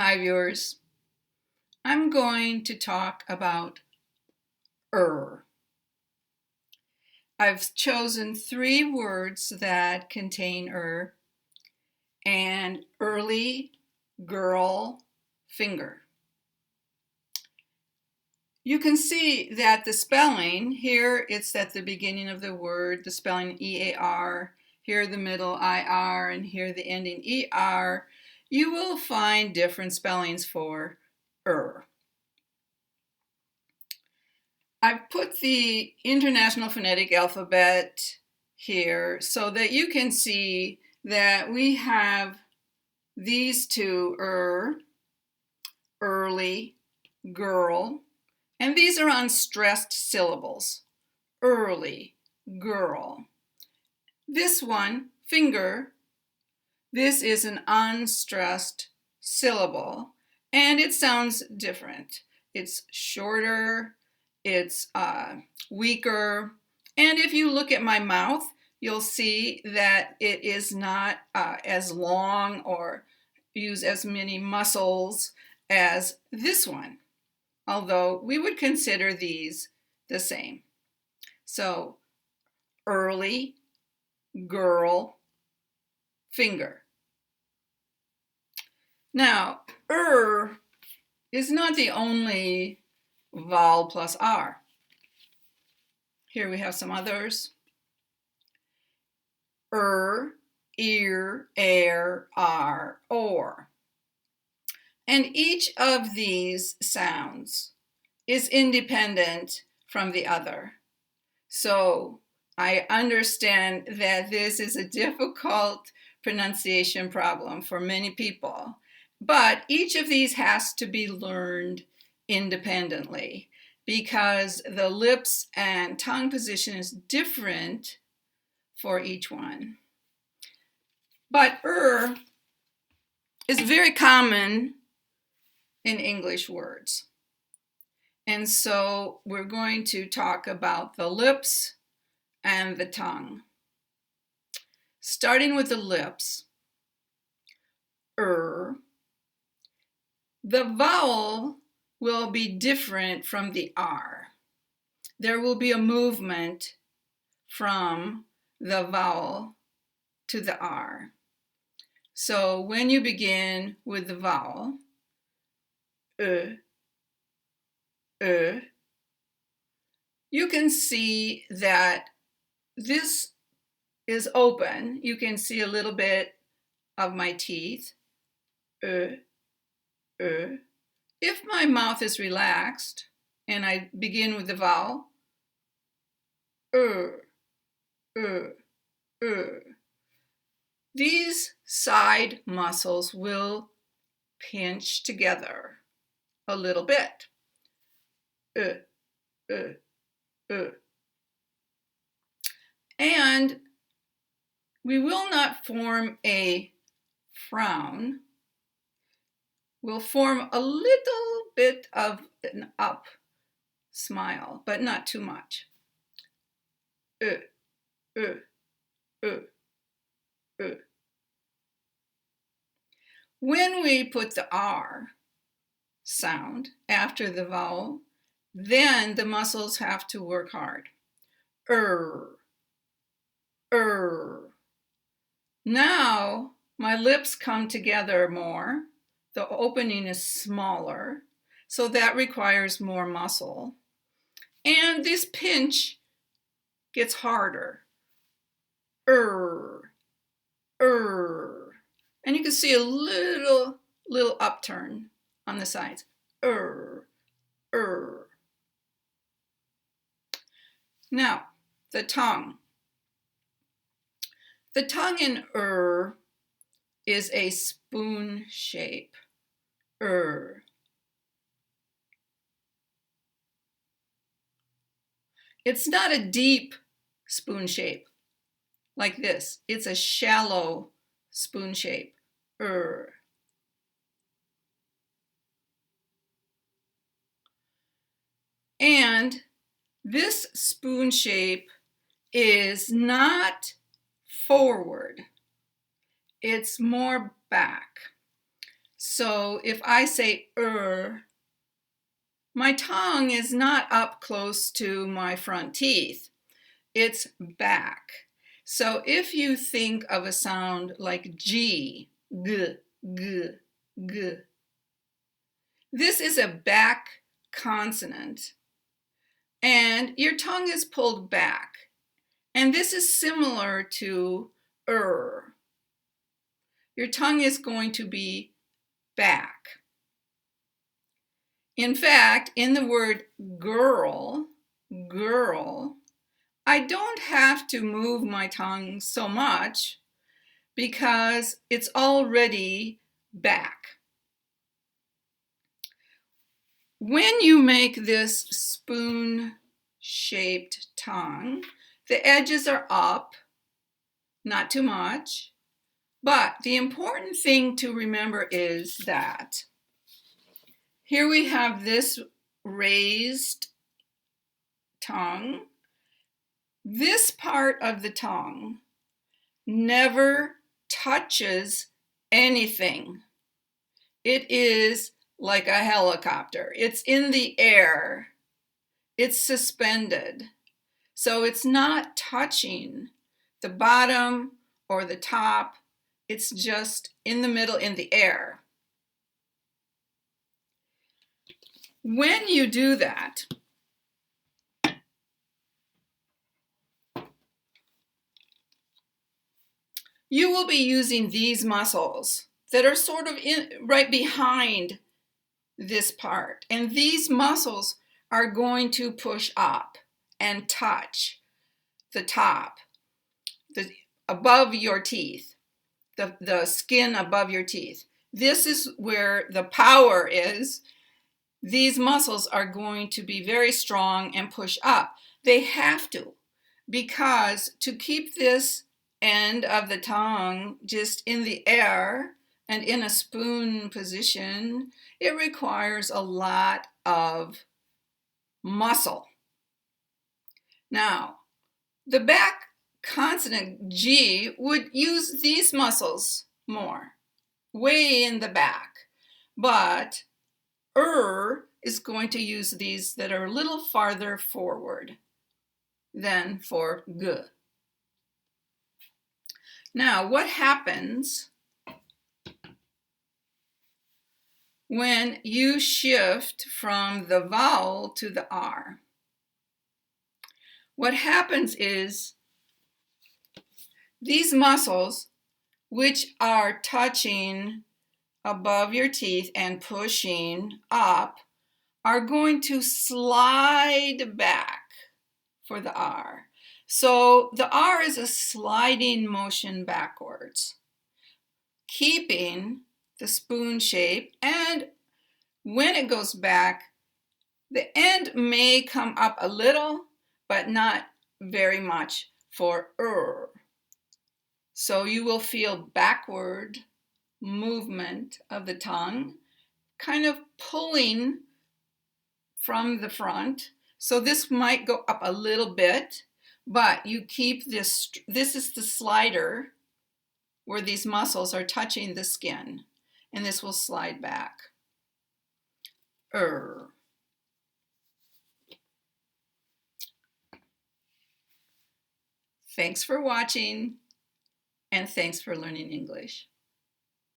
Hi viewers, I'm going to talk about I've chosen 3 words that contain and early, girl, finger. You can see that the spelling, here it's at the beginning of the word, the spelling E-A-R, here the middle I-R, and here the ending E-R. You will find different spellings for I've put the International Phonetic Alphabet here so that you can see that we have these two, early, girl, and these are unstressed syllables. Early, girl. This one, finger, this is an unstressed syllable, and it sounds different. It's shorter, it's weaker, and if you look at my mouth, you'll see that it is not as long or use as many muscles as this one, although we would consider these the same. So, early, girl, finger. Now, is not the only vowel plus R. Here we have some others. Ear, air, R, or. And each of these sounds is independent from the other. So I understand that this is a difficult pronunciation problem for many people, but each of these has to be learned independently because the lips and tongue position is different for each one. But is very common in English words. And so we're going to talk about the lips and the tongue. Starting with the lips, the vowel will be different from the R. There will be a movement from the vowel to the R. So when you begin with the vowel, you can see that this is open. You can see a little bit of my teeth. If my mouth is relaxed and I begin with the vowel, these side muscles will pinch together a little bit. And we will not form a frown. We'll form a little bit of an up smile, but not too much. When we put the R sound after the vowel, then the muscles have to work hard. Now my lips come together more. The opening is smaller, so that requires more muscle. And this pinch gets harder. And you can see a little upturn on the sides. Now, the tongue. The tongue in is a spoon shape. It's not a deep spoon shape like this. It's a shallow spoon shape. And this spoon shape is not forward. It's more back. So if I say my tongue is not up close to my front teeth. It's back. So if you think of a sound like G, G, G, G, this is a back consonant. And your tongue is pulled back. And this is similar to Your tongue is going to be back. In fact, in the word girl, I don't have to move my tongue so much because it's already back. When you make this spoon-shaped tongue, the edges are up, not too much, but the important thing to remember is that here we have this raised tongue. This part of the tongue never touches anything. It is like a helicopter. It's in the air. It's suspended. So it's not touching the bottom or the top. It's just in the middle in the air. When you do that, you will be using these muscles that are sort of right behind this part. And these muscles are going to push up and touch the top, above your teeth, the skin above your teeth. This is where the power is. These muscles are going to be very strong and push up. They have to, because to keep this end of the tongue just in the air and in a spoon position, it requires a lot of muscle. Now, the back consonant G would use these muscles more, way in the back, but is going to use these that are a little farther forward than for G. Now, what happens when you shift from the vowel to the R? What happens is these muscles, which are touching above your teeth and pushing up, are going to slide back for the R. So the R is a sliding motion backwards, keeping the spoon shape, and when it goes back, the end may come up a little, but not very much for So you will feel backward movement of the tongue, kind of pulling from the front. So this might go up a little bit, but you keep this is the slider where these muscles are touching the skin, and this will slide back. Thanks for watching, and thanks for learning English.